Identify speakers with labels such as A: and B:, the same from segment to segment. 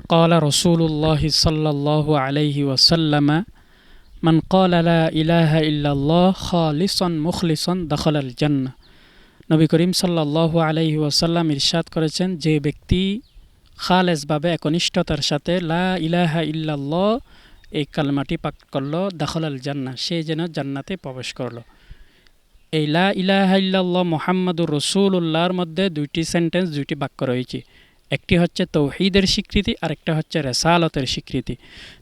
A: قال رسول الله صلى الله عليه وسلم من قال لا إله إلا الله خالصا مخلصا دخل الجنة নবী করিম সাল্লাল্লাহু আলাইহি ওয়াসাল্লাম ইরশাদ করেছেন, যে ব্যক্তি খালেসভাবে একনিষ্ঠতার সাথে লা ইলাহা ইল্লাল্লাহ এই কালমাটি পাঠ করলো, দাখলাল জান্নাহ, সে যেন জান্নাতে প্রবেশ করলো। এই লা ইলাহা ইল্লাল্লাহ মুহাম্মাদুর রাসূলুল্লাহর মধ্যে দুইটি সেন্টেন্স, দুইটি বাক্য রয়েছে। একটি হচ্ছে তৌহিদের স্বীকৃতি, আরেকটা হচ্ছে রেসালতের স্বীকৃতি।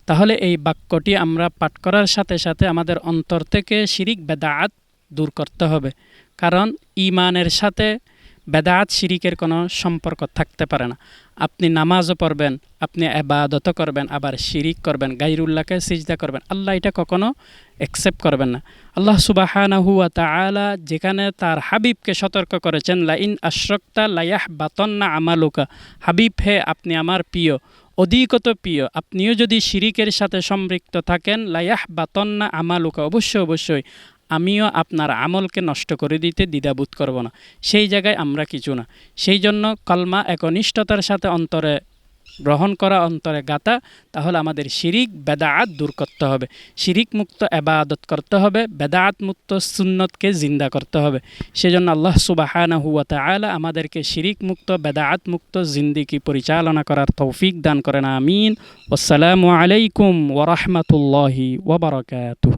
A: তাহলে এই বাক্যটি আমরা পাঠ করার সাথে সাথে আমাদের অন্তর থেকে শিরিক বেদাত দূর করতে হবে, কারণ ঈমানের সাথে বেদাত শিরিকের কোনো সম্পর্ক থাকতে পারে না। আপনি নামাজও পড়বেন, আপনি ইবাদতও করবেন, আবার শিরিক করবেন, গায়রুল্লাহকে সিজদা করবেন, আল্লাহ এটা কখনো অ্যাকসেপ্ট করবেন না। আল্লাহ সুবহানাহু ওয়া তাআলা যেখানে তার হাবিবকে সতর্ক করেছেন, লা ইন আশরাকতা লায়াহবাতান্না আমালুকা, হাবিব হে আপনি আমার প্রিয়, অধিকত প্রিয়, আপনিও যদি শিরিকের সাথে সম্পৃক্ত থাকেন, লায়াহবাতান্না আমালুকা, অবশ্যই আমিও আপনার আমলকে নষ্ট করে দিতে দ্বিধাবোধ করব না। সেই জায়গায় আমরা কিছু না। সেই জন্য কলমা একনিষ্ঠতার সাথে অন্তরে গ্রহণ করা, অন্তরে গাঁথা, তাহলে আমাদের শিরিক বেদাত দূর করতে হবে, শিরিক মুক্ত ইবাদত করতে হবে, বেদাত মুক্ত সুন্নতকে জিন্দা করতে হবে। সেজন্য আল্লাহ সুবহানাহু ওয়া তাআলা আমাদেরকে শিরিক মুক্ত বেদাত মুক্ত জিন্দেগি পরিচালনা করার তৌফিক দান করেন। আমিন। আসসালামু আলাইকুম ওয়া রাহমাতুল্লাহি ওয়া বারাকাতুহু।